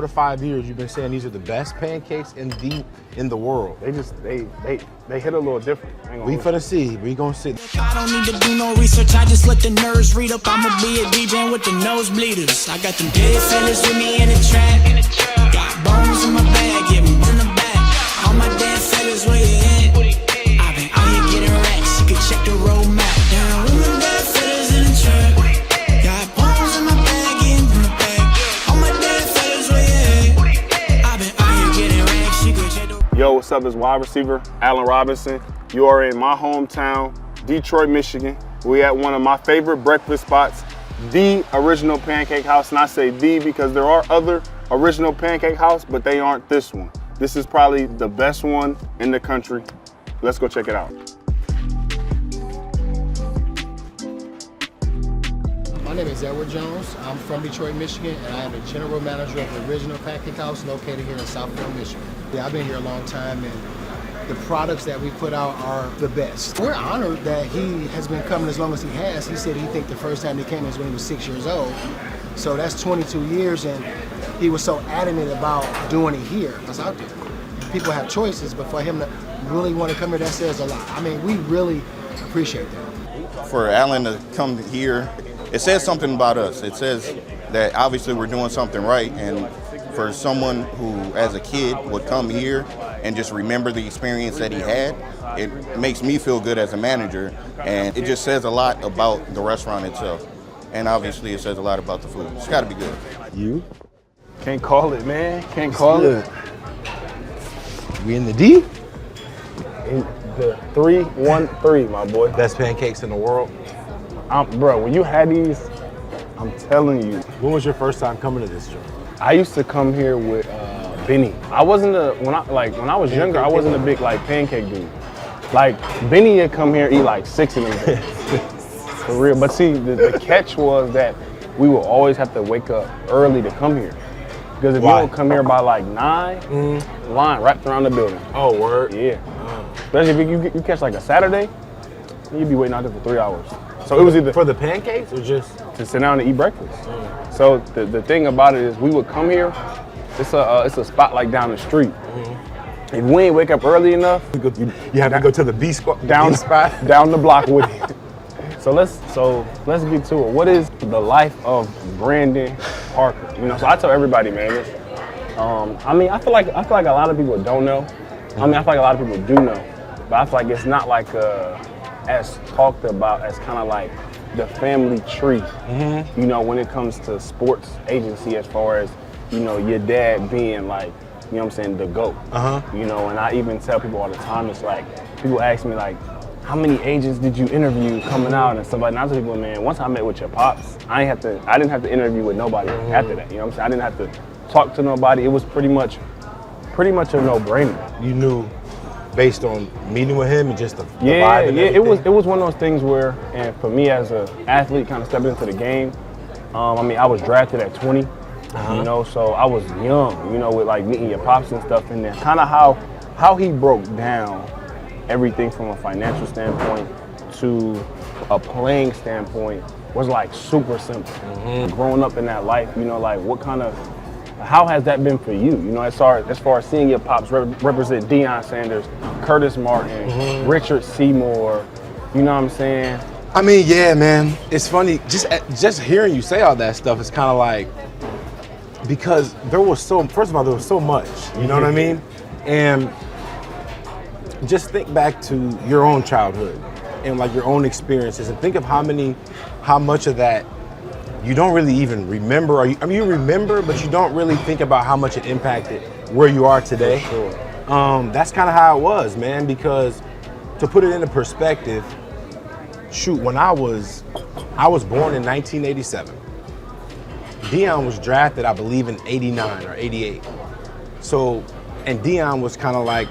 to 5 years, you've been saying these are the best pancakes in the world. They hit a little different. We finna see. We gonna see. I don't need to do no research, I just let the nerds read up. I'ma be a DJ with the nosebleeders. I got them dead fellas with me in the trap. Got bones in my bag, yeah, in the back. All my dead fellas, where you at? I've been out here getting racks, you can check the road map. Down with my dead fellas in the trap. Got bones in my bag, yeah, in the back. All my dead fellas, where you at? I've been out here getting racks, you can check the Yo, what's up? It's wide receiver Allen Robinson. You are in my hometown, Detroit, Michigan. We at one of my favorite breakfast spots, the Original Pancake House. And I say the because there are other Original Pancake House, but they aren't this one. This is probably the best one in the country. Let's go check it out. My name is Edward Jones. I'm from Detroit, Michigan, and I am the general manager of the Original Pancake House located here in Southfield, Michigan. Yeah, I've been here a long time, and the products that we put out are the best. We're honored that he has been coming as long as he has. He said he think the first time he came was when he was 6 years old. So that's 22 years, and he was so adamant about doing it here. That's out there. People have choices, but for him to really want to come here, that says a lot. I mean, we really appreciate that. For Allen to come here, it says something about us. It says that obviously we're doing something right, and for someone who, as a kid, would come here and just remember the experience that he had, it makes me feel good as a manager, and it just says a lot about the restaurant itself. And obviously it says a lot about the food. It's gotta be good. You? Can't call it, man. Can't call it. We in the D? In the 313, my boy. Best pancakes in the world. Bro, when you had these, I'm telling you. When was your first time coming to this joint? I used to come here with Benny. I wasn't when I was younger, I wasn't a big pancake dude. Like Benny would come here eat like 6 of them things. For real. But see, the catch was that we would always have to wake up early to come here. Because if you don't come here by like 9, line wrapped around the building. Oh, word? Yeah. Especially if you catch like a Saturday, you'd be waiting out there for 3 hours. So it was either for the pancakes or just to sit down and eat breakfast. So the thing about it is we would come here. It's a spot like down the street. If we ain't wake up early enough, you have to go to the B spot down the block with it. So let's get to it. What is the life of Brandon Parker? You know, so I tell everybody, man. I feel like a lot of people don't know. I feel like a lot of people do know, but I feel like it's not like as talked about as kind of like the family tree. You know, when it comes to sports agency, as far as your dad being like, you know what I'm saying, the GOAT. You know, and I even tell people all the time, it's like, people ask me like, how many agents did you interview coming out and stuff like that? And I tell people, man, once I met with your pops, I didn't have to interview with nobody after that. You know what I'm saying? I didn't have to talk to nobody. It was pretty much a no-brainer. You knew based on meeting with him and just the vibe and everything? It was one of those things where, and for me as an athlete kind of stepping into the game, I was drafted at 20. You know, so I was young, with like meeting your pops and stuff in there. Kind of how he broke down everything from a financial standpoint to a playing standpoint was like super simple. Growing up in that life, like how has that been for you? As far as seeing your pops represent Deion Sanders, Curtis Martin, Richard Seymour, you know what I'm saying? Yeah, man. It's funny, just hearing you say all that stuff is kind of like, because first of all, there was so much, you know what I mean? And just think back to your own childhood and like your own experiences and think of how much of that you don't really even remember. You remember, but you don't really think about how much it impacted where you are today. For sure. That's kind of how it was, man, because to put it into perspective, when I was born in 1987. Deion was drafted, I believe, in 89 or 88. So, and Deion was kind of like,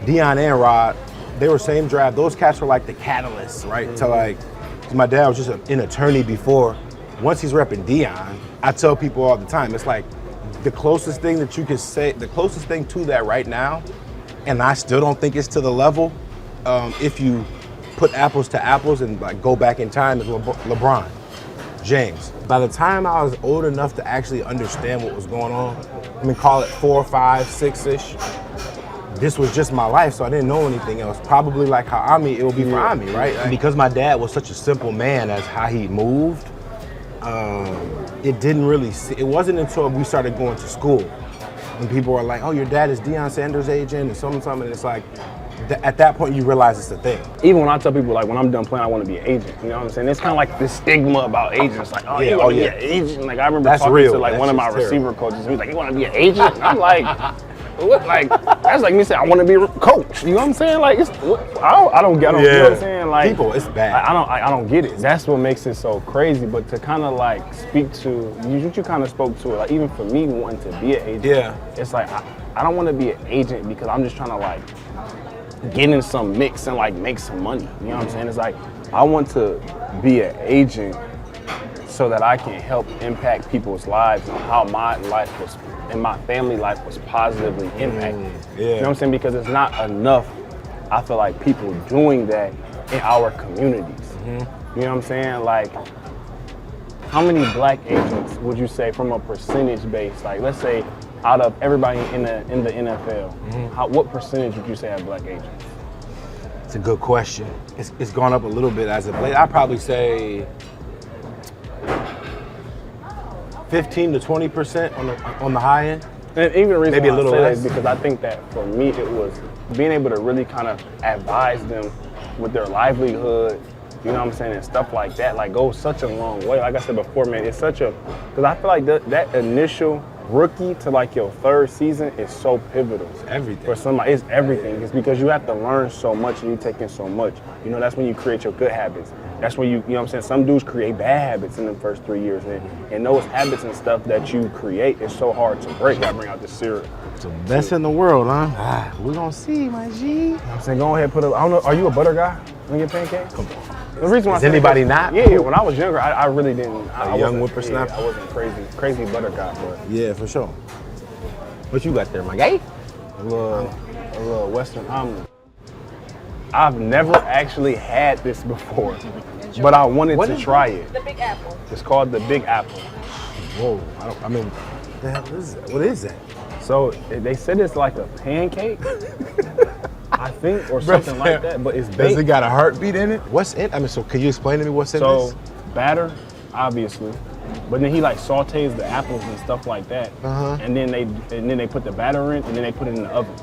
Deion and Rod, they were same draft. Those cats were like the catalysts, right? To like, my dad was just an attorney before. Once he's repping Deion, I tell people all the time, it's like the closest thing that you could say, the closest thing to that right now, and I still don't think it's to the level, if you put apples to apples and like go back in time, is LeBron. James. By the time I was old enough to actually understand what was going on, I mean, call it 4, 5, 6-ish, this was just my life, so I didn't know anything else. Probably like how Ami, it will be for Ami, right? And because my dad was such a simple man as how he moved, it didn't really, it wasn't until we started going to school and people were like, oh, your dad is Deion Sanders' agent and something, and it's like, at that point you realize it's a thing. Even when I tell people, like, when I'm done playing, I want to be an agent. You know what I'm saying? It's kind of like this stigma about agents. Like, oh, you want to be an agent? Like, I remember That's talking real. to, like, That one of my shit's terrible. receiver coaches. He was like, you want to be an agent? And I'm like, what? Like, that's like me saying, I want to be a coach. You know what I'm saying? Like, it's, I don't get it. You know what I'm saying? Like, People, it's bad. I don't get it. That's what makes it so crazy. But to kind of like speak to, you kind of spoke to it, like even for me wanting to be an agent, it's like, I don't want to be an agent because I'm just trying to like, get in some mix and like make some money. You know what I'm saying? It's like, I want to be an agent so that I can help impact people's lives and how my life was and my family life was positively impacted. You know what I'm saying? Because it's not enough, I feel like, people doing that in our communities. You know what I'm saying? Like, how many black agents would you say from a percentage base, like let's say out of everybody in the NFL, what percentage would you say have black agents? It's a good question. It's gone up a little bit as of late. I'd probably say 15 to 20% on the high end. And even the reason Maybe why a little I say that less. is because I think that for me it was being able to really kind of advise them with their livelihood, you know what I'm saying, and stuff like that, like goes such a long way. Like I said before, man, it's such a, because I feel like that initial rookie to like your third season is so pivotal. It's everything. For somebody, it's everything. It's because you have to learn so much and you take in so much. You know, that's when you create your good habits. That's when you know what I'm saying, some dudes create bad habits in the first 3 years. And those habits and stuff that you create is so hard to break. I bring out the syrup. It's the best in the world, huh? We're gonna see, my G. You know what I'm saying, go ahead, put up, I don't know, are you a butter guy on your pancakes? Come on. The reason why Is anybody not? Yeah, when I was younger, I really didn't. I young wasn't- whippersnapper? Yeah, I wasn't crazy butter guy, but Yeah, for sure. What you got there, my guy? a little Western omelet. I've never actually had this before, but I wanted to try it. The Big Apple. It's called the Big Apple. Whoa, what the hell is that? What is that? So they said it's like a pancake, I think, or something like that, but it's Does baked. it got a heartbeat in it? What's in? I mean, so can you explain to me what's in So this? batter, obviously, but then he like sautés the apples and stuff like that, and then they put the batter in, and then they put it in the oven.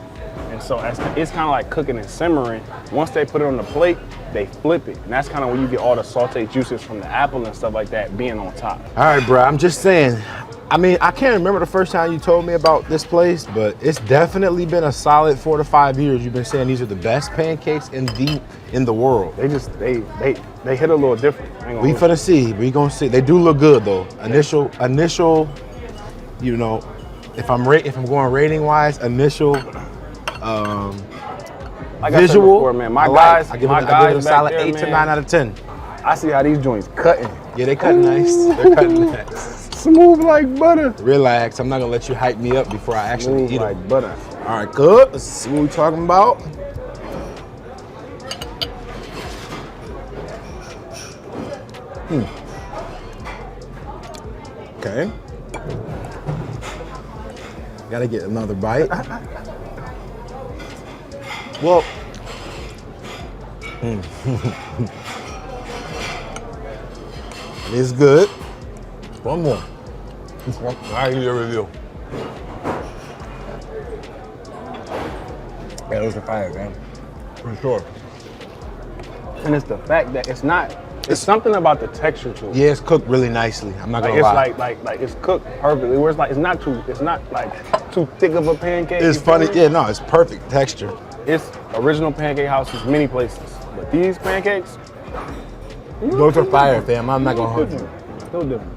And so it's kind of like cooking and simmering. Once they put it on the plate, they flip it, and that's kind of when you get all the sauté juices from the apple and stuff like that being on top. All right, bro. I'm just saying. I mean, I can't remember the first time you told me about this place, but it's definitely been a solid 4 to 5 years. You've been saying these are the best pancakes in the world. They just they hit a little different. I ain't gonna We hold you. finna see. We gonna see. They do look good though. Initial. You know, if I'm going rating wise, initial. Like I said Visual. before, man, my I guys, like. I give my it guys a back solid there, 8 to man, 9 out of 10. I see how these joints cutting. Yeah, they cut nice. They're cutting nice. Smooth like butter. Relax. I'm not gonna let you hype me up before I actually Smooth eat like it. butter. All right, good. Let's see what we're talking about. Okay. Gotta get another bite. Well, it's good. One more. I'll give you a review. Yeah, those are fire, man. For sure. And it's the fact that it's something about the texture to it. Yeah, it's cooked really nicely. I'm not Like gonna it's lie. like it's cooked perfectly. Where it's like it's not like too thick of a pancake. It's you feel funny. me? Yeah, no, it's perfect texture. It's original pancake houses many places, but these pancakes, Those are fire, fam. I'm not gonna hold you. still different.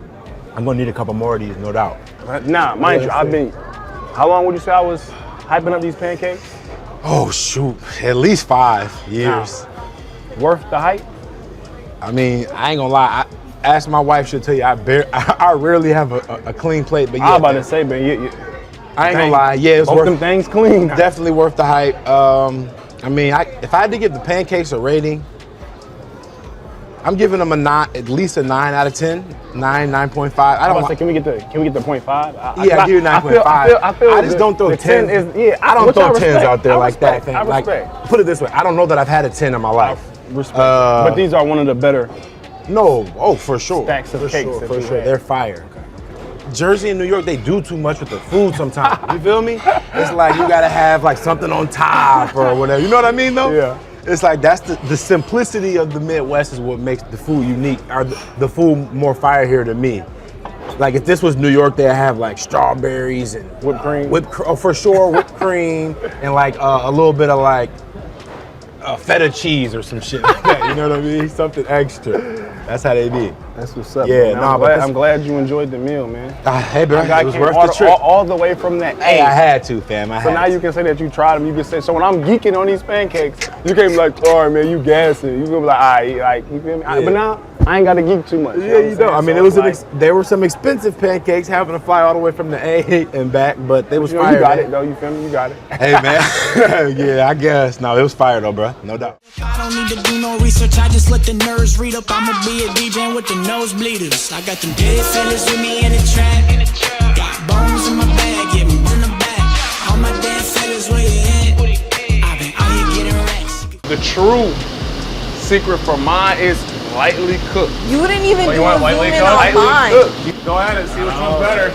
I'm gonna need a couple more of these, no doubt. Nah, mind you, Yeah, I've been. How long would you say I was hyping up these pancakes? Oh shoot, at least 5 years. Worth the hype? I mean, I ain't gonna lie. Ask my wife, she'll tell you I rarely have a clean plate. But yeah, I was about to say, man, I ain't gonna lie. Yeah, it's both worth them things clean. definitely worth the hype. I mean, if I had to give the pancakes a rating, I'm giving them a 9, at least a 9 out of 10, 9.5. I I don't was like, can we get the 0.5? Yeah, I give you 9.5. I just don't throw 10. I don't throw 10s out there like that. I Like, respect. put it this way, I don't know that I've had a 10 in my life. Respect. But these are one of the better. No, oh, for sure. Stacks of for cakes sure, that for you sure. had. They're fire. Jersey and New York, they do too much with the food sometimes. You feel me? It's like you gotta have like something on top or whatever. You know what I mean though? Yeah. It's like that's the simplicity of the Midwest is what makes the food unique, or the food more fire here to me. Like if this was New York, they'd have like strawberries and Whipped cream. oh, for sure, whipped cream and like a little bit of like feta cheese or some shit like that. You know what I mean? Something extra. That's how they be. That's what's up. Yeah, man. nah, but I'm glad you enjoyed the meal, man. Hey, bro, Guy it was came worth all, the trip. all the way from that. Hey, I had to, fam. So now you can say that you tried them. You can say, so when I'm geeking on these pancakes, you can't be like, all right, man, you gassing. You gonna be like, all right, like, you feel me? Yeah. But now, I ain't got to geek too much. Yeah, you know know. I mean, it was there were some expensive pancakes having to fly all the way from the A and back, but they was You know, fire. you got man. it, though. You feel me? You got it. Hey, man. Yeah, I guess. No, it was fire, though, bro. No doubt. I don't need to do no research, I just let the nerds read up. I'ma be a DJ with the nosebleeders. I got them dead fellas with me in the trap. Got bones in my bag, yeah, in the back. All my dead fellas, where you at? I've been out here getting racks. The true secret for mine is lightly cooked. You didn't even do a zoom in Lightly on mine. cooked. Go ahead and see which one's better.